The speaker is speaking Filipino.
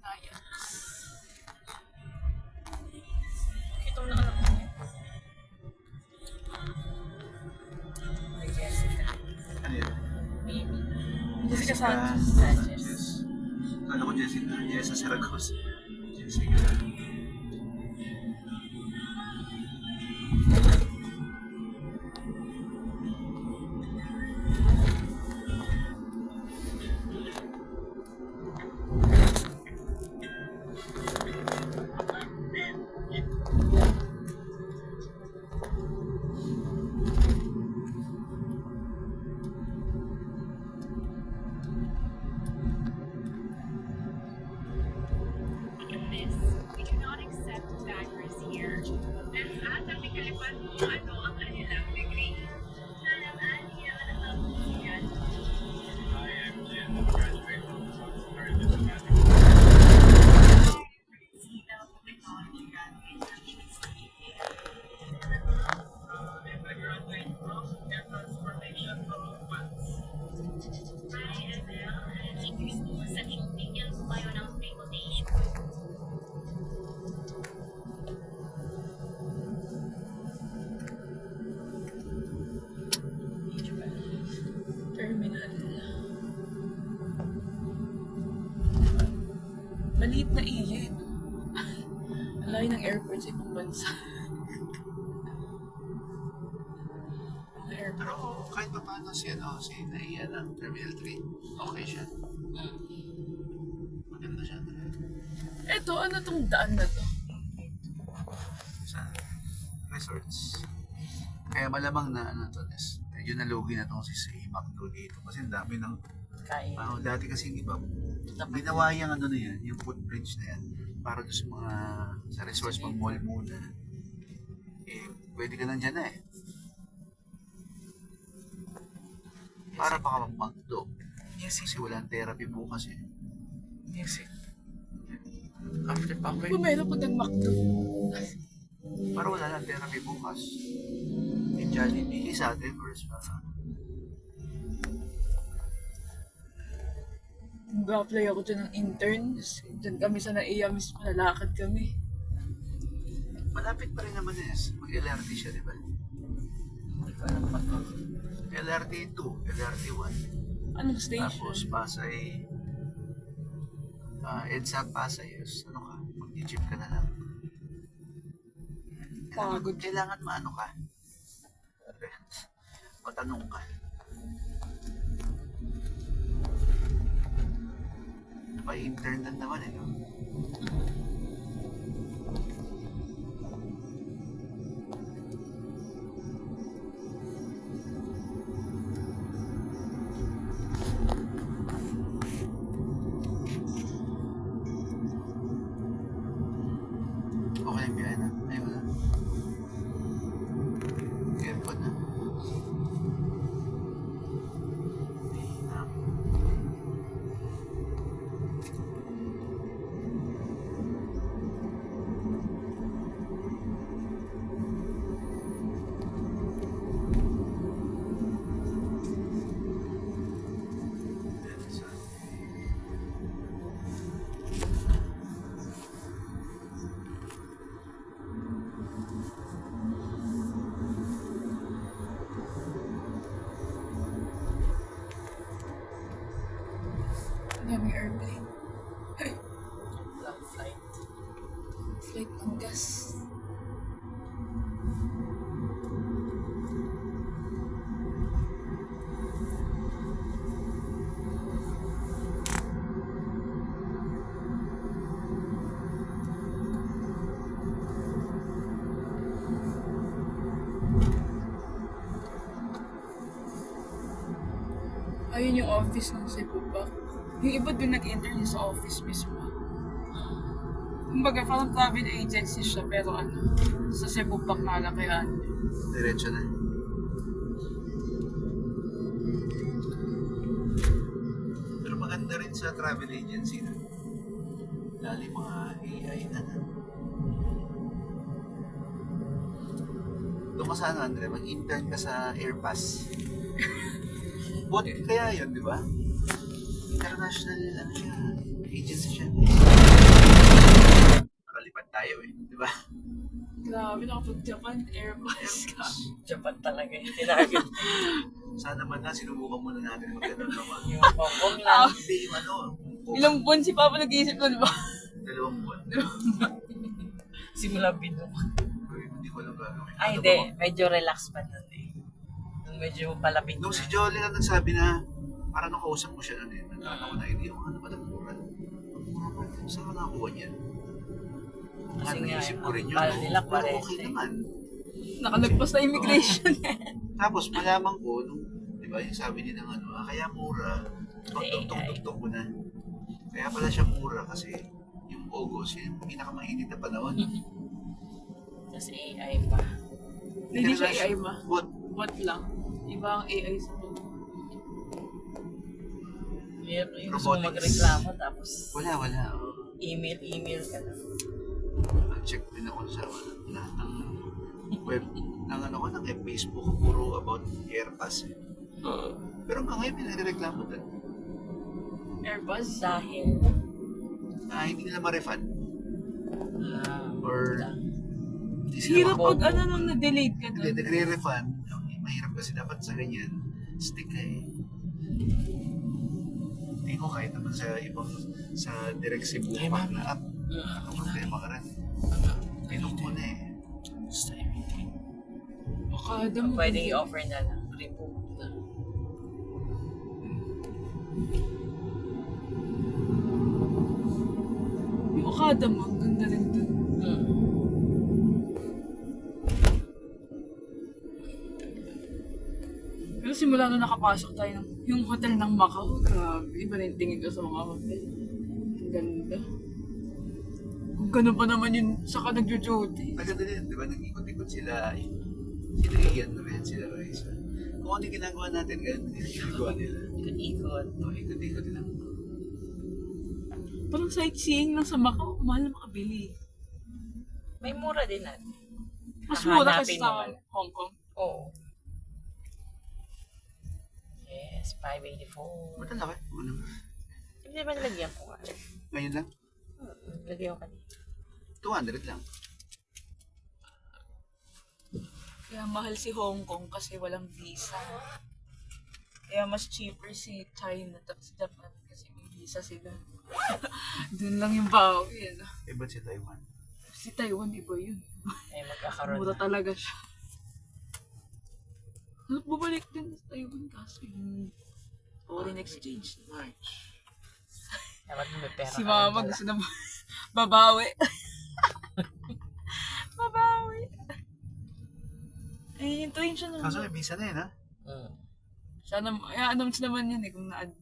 Ayan. Kitong na anak niya. Ay, Jessica. Ano yun? Baby. Jessica Jessica Sanchez. Sanchez. Ano ko Jessica? Jessica Saragosa. Jessica. We do not accept baggers here. And at ang nagkalipan mo, ano ang kanilang degree? Alam, Anya, alam mo yan. I am Jim, graduate from Southern Diplomatic. Sino ang technology graduate ng HSCA? And I graduate from Air Transportation Development. I am Mel, and English mo sa Bigyan mo kayo ng reputation. Terminal. Maliit na iya, no? Ang laki ng airport sa ibang bansa. Ang airport. Pero kahit pa paano si Naiya ng Terminal 3, okay siya. Maganda siya. Eto, ano tong daan na to? Sa resorts. Kaya malamang na to, yun nalugi na tong si Macdo dito. Kasi ang dami ng, Kain. dati kasi iba, ginawa yung na yan, yung footbridge na yan, para doon sa mga, sa resorts pang mall muna. Eh, pwede ka nandyan na eh. Para pa ka mag-Macdo. Music. Kasi walang therapy bukas eh. Music. After pa ako. Bumero pag nag-McDo. Para wala lang therapy bukas. Yung Jollibee, sa atin first pa. Mag-apply ako dyan ng interns. Dyan kami sa NAIA mismo. Lalakad kami. Malapit pa rin naman eh. Mag-LRT siya, di ba? Hindi ko alam pa to. LRT 2, LRT 1. Anong station? Tapos Pasay, EDSA Pasay, ano ka, mag-jeep ka na lang. Pagod. Kailangan maano ka. Matanong ka. May internet naman eh, no? Okay, biyahe na. Ayun na. Aircon na. Ang daming airplane. Hey! Walang flight. Flight ng gas. Ayun yung office ng Cebu Park. Yung iba din nag-interview sa office mismo. Kumbaga, parang travel agency siya, pero ano, sa Cebu Park nalakihan. Diretso na. Pero maganda rin sa travel agency na. Lalo yung mga AI na. Doon ka sana, Andre, mag-intern ka sa Airpass. Bot kaya yun, di ba? International, ano siya, agency siya. ayaw eh. Di ba? Grabe, nakapag-Japan Airbus ka. Japan talaga yung tinarget. Sana man na, sinubukan muna natin mag-ano naman. Yung Hong Kong lang. Hindi yung ano. Ilang buwan si Papa nag-iisip nun ba? 2 buwan. Simula bino. Hindi ko alam gagawin. Ay, Ano hindi. ba? Medyo relax pa nun eh. Nung medyo palapit Nung na. si Jolly lang nagsabi na, parang nakausap mo siya nun eh. Nagkakaroon ako na idea, ano ba nagmura? Mura ba? Saan ka nakakuha niyan? Kasi nga, Naisip ko rin yun. mahal nila Pero parehas okay eh. naman. Nakalagpas na immigration. Tapos malaman ko, nung, di ba, yung sabi niya ng ano, kaya mura, tugtog ko na. Kaya pala siya mura kasi yung August, yun yung pinakamainit na panahon. Tapos AI pa. Hindi siya AI ba? What? What lang? Iba ang AI sa to. Yung gusto mo Robotics. magreklamo tapos Wala. email ka na. Check din ako sa lahat ng web, ng ano ko, ng Facebook, puro about Airbus. Pero hanggang ngayon, pinagreklamo doon. Airbus? Dahil, Hindi nila ma-refund. Or, hindi Hirap sila pag ano nung na-delayed ka Hindi, doon. nagre-refund. Mahirap kasi dapat sa ganyan, stick ka eh. Hindi ko kahit naman sa ibang, sa direct Cebu pa na app, problema ka rin. Tinong mo na eh. Okada mo. pwede i-offer na lang. Remove na. Yung Okada mo, ang ganda rin doon. Pero simula nung nakapasok tayo ng yung hotel ng Macau, grabe, iba na yung tingin ko sa mga hotel. Ang ganda. Kung gano'n pa naman yun, saka nagjo-duty. Maganda din, di ba? Nag-ikot-ikot sila. Sila Ian rin, sila Raisa. Kung ano yung ginagawa natin, ganun din yung ginagawa nila. Ikot-ikot. Ikot-ikot lang. Parang sightseeing lang sa Macau, mahal na makabili. May mura din natin. Mas mura Hahanapin kasi mo sa man. Hong Kong. Oo. Yes, 584. Ba't ang laki? Ano? Hindi ba nilagyan ko nga? Ngayon lang? Lagyan ko kanina. 200 lang. Kaya mahal si Hong Kong kasi walang visa. Kaya mas cheaper si China tapos Japan kasi may visa sila. Doon lang yung bawi. Ano. Eh, ba't si Taiwan? Si Taiwan, iba yun. Ay, magkakaroon Mura na. talaga siya. Bumalik din sa Taiwan kasi yung foreign exchange. March. Dapat may pera Si ka Mama lang gusto na babawi. Babawi. Ay, hintuin siya Kaso naman. may visa na yun, ha? dala. Sana, i-announce naman yan eh kung na-add